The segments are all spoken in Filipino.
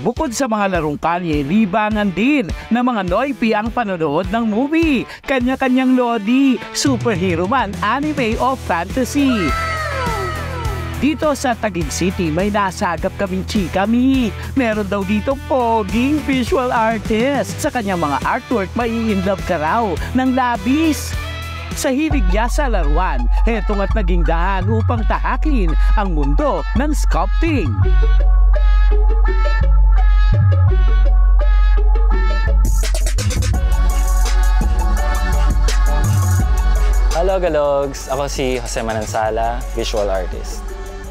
Bukod sa mga larong kalye, libangan din ng mga Noipi ang panonood ng movie. Kanya-kanyang lodi, superhero man, anime o fantasy. Dito sa Taguig City, may nasagap kaming chikami. Meron daw dito poging visual artist. Sa kanyang mga artwork, mai-inlove ka raw ng labis. Sa hilig niya sa laruan, hetong at naging daan upang tahakin ang mundo ng sculpting. Hello Galogs! Ako si Jose Manansala, visual artist.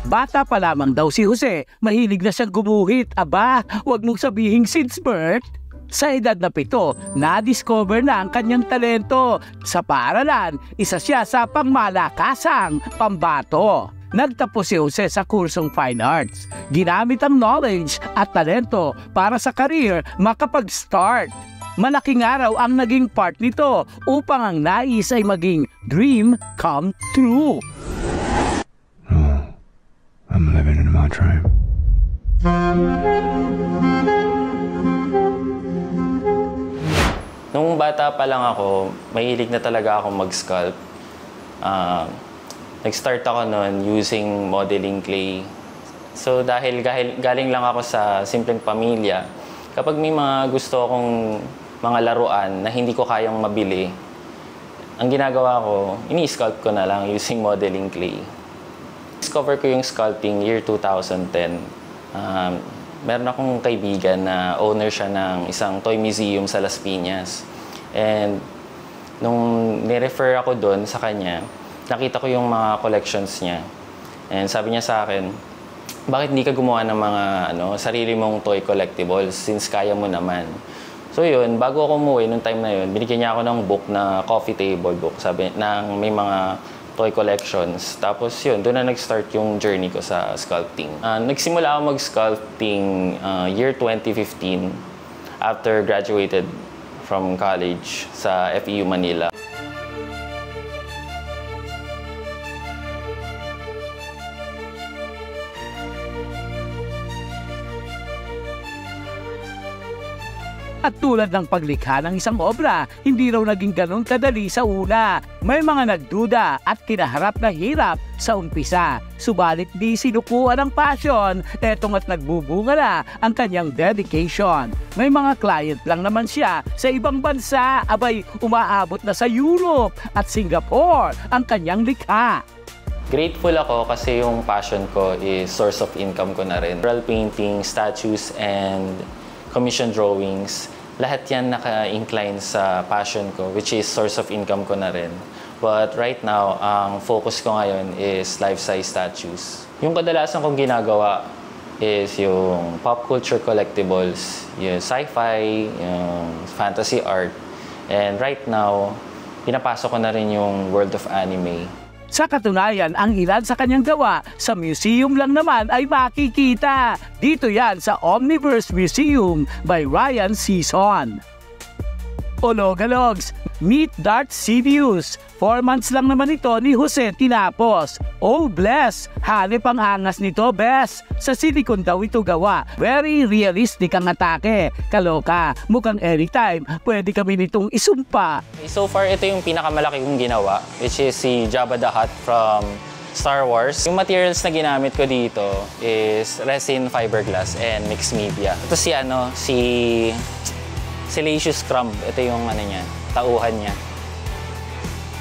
Bata pa lamang daw si Jose, mahilig na siyang gumuhit. Aba, wag mong sabihing since birth. Sa edad na 7, na-discover na ang kanyang talento. Sa paaralan, isa siya sa pangmalakasang pambato. Nagtapos si Jose sa kursong Fine Arts. Ginamit ang knowledge at talento para sa career makapag-start. Malaking araw ang naging part nito upang ang nais ay maging dream come true. I'm living in my dream. Nung bata pa lang ako, mahilig na talaga ako mag-sculpt. Nag-start ako noon using modeling clay. So dahil galing lang ako sa simpleng pamilya, kapag may mga gusto akong mga laruan na hindi ko kayang mabili, ang ginagawa ko, ini-sculpt ko na lang using modeling clay. Discover ko yung sculpting year 2010. Meron akong kaibigan na owner siya ng isang toy museum sa Las Piñas. And nung nirefer ako doon sa kanya, nakita ko yung mga collections niya. And sabi niya sa akin, bakit hindi ka gumawa ng mga sarili mong toy collectibles since kaya mo naman? So yun, bago ako umuwi nung time na yun, binigyan niya ako ng book na coffee table book, sabi, nang may mga toy collections. Tapos yun, doon na nag-start yung journey ko sa sculpting. Nagsimula ako mag-sculpting year 2015 after graduated from college sa FEU Manila. At tulad ng paglikha ng isang obra, hindi raw naging ganun kadali sa una. May mga nagduda at kinaharap na hirap sa umpisa. Subalit di sinukuan ang passion, etong at nagbubunga na ang kanyang dedication. May mga client lang naman siya sa ibang bansa, abay umaabot na sa Europe at Singapore ang kanyang likha. Grateful ako kasi yung passion ko is source of income ko na rin. Mural painting, statues, and commission drawings, lahat yan naka-incline sa passion ko, which is source of income ko na rin. But right now, ang focus ko ngayon is life-size statues. Yung kadalasan kong ginagawa is yung pop culture collectibles, yung sci-fi, yung fantasy art. And right now, pinapasok ko na rin yung world of anime. Sa katunayan, ang ilan sa kanyang gawa sa museum lang naman ay makikita. Dito yan sa Omniverse Museum by Ryan Season. Ologalogs, meet Darth Sidious. 4 months lang naman ito ni Jose tinapos. Oh bless! Hanip ang angas nito, bes! Sa silicone daw ito gawa. Very realistic ang atake. Kaloka, mukhang anytime pwede kami nitong isumpa. So far, ito yung pinakamalaki kong ginawa, which is si Jabba the Hutt from Star Wars. Yung materials na ginamit ko dito is resin, fiberglass, and mixed media. Ito si Salacious Crumb. Ito yung niya, tauhan niya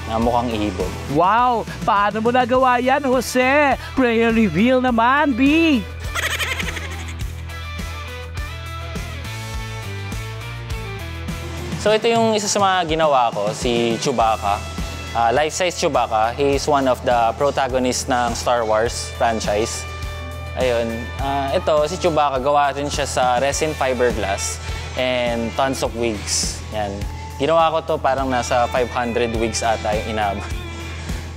na mukhang ihibog. Wow! Paano mo nagawa yan, Jose? Prayer reveal naman, B! So ito yung isa sa mga ginawa ko, si Chewbacca. Life-size Chewbacca. He is one of the protagonists ng Star Wars franchise. Ayun. Ito, si Chewbacca, gawa din siya sa resin fiberglass and tons of wigs. Yan. Ginawa ko to parang nasa 500 wigs ata yung inabot.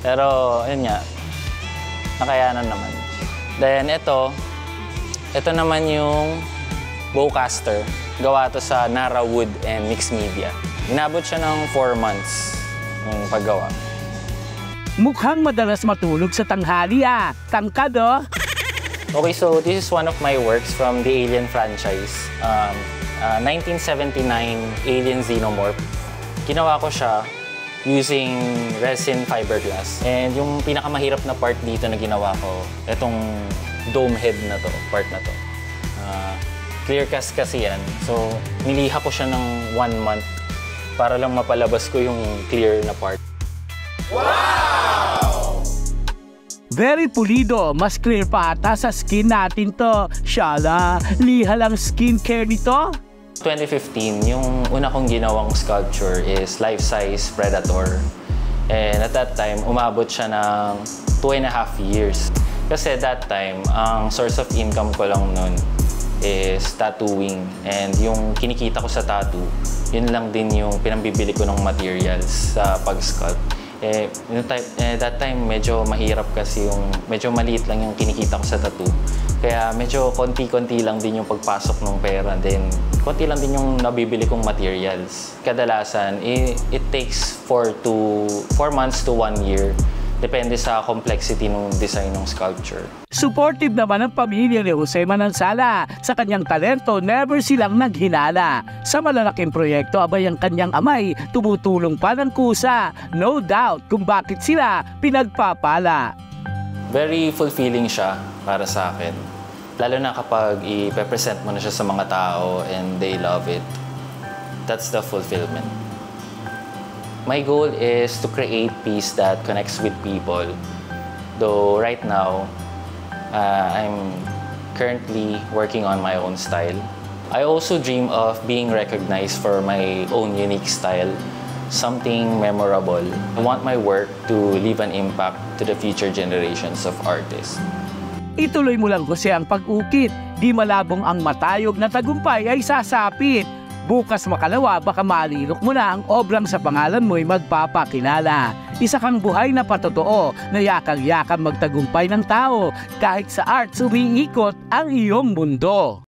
Pero, ayun nga, nakayanan naman. Then, ito naman yung bowcaster. Gawa to sa Nara wood and mixed media. Inabot siya ng 4 months yung paggawa. Mukhang madalas matulog sa tanghali, Tangkad, oh! Okay, so this is one of my works from the Alien franchise. 1979 Alien Xenomorph. Ginawa ko siya using resin fiberglass. And yung pinakamahirap na part dito na ginawa ko, itong dome head na to, part na to. Clear cast kasi yan. So, niliha ko siya ng 1 month para lang mapalabas ko yung clear na part. Very pulido, mas clear pa ata sa skin natin to. Shala, liha lang skincare nito? 2015, yung una kong ginawang sculpture is life-size Predator. And at that time, umabot siya ng 2.5 years. Kasi that time, ang source of income ko lang nun is tattooing. And yung kinikita ko sa tattoo, yun lang din yung pinambibili ko ng materials sa pag-sculpt. That time, medyo mahirap kasi medyo maliit lang yung kinikita ko sa tattoo. Kaya medyo konti-konti lang din yung pagpasok ng pera. Then, konti lang din yung nabibili kong materials. Kadalasan, it takes 4 months to 1 year. Depende sa complexity ng design ng sculpture. Supportive naman ang pamilya ni Jose Manansala. Sa kanyang talento, never silang naghinala. Sa malalaking proyekto, abay ang kanyang amay, tumutulong pa ng kusa. No doubt kung bakit sila pinagpapala. Very fulfilling siya para sa akin. Lalo na kapag i-present mo na siya sa mga tao and they love it. That's the fulfillment. My goal is to create peace that connects with people. Though right now, I'm currently working on my own style. I also dream of being recognized for my own unique style, something memorable. I want my work to leave an impact to the future generations of artists. Ituloy mo lang kasi ang pag-ukit. Di malabong ang matayog na tagumpay ay sasapit. Bukas makalawa, baka malilok mo na ang obrang sa pangalan mo'y magpapakilala. Isa kang buhay na patotoo na yakang-yakang magtagumpay ng tao kahit sa arts umiikot ang iyong mundo.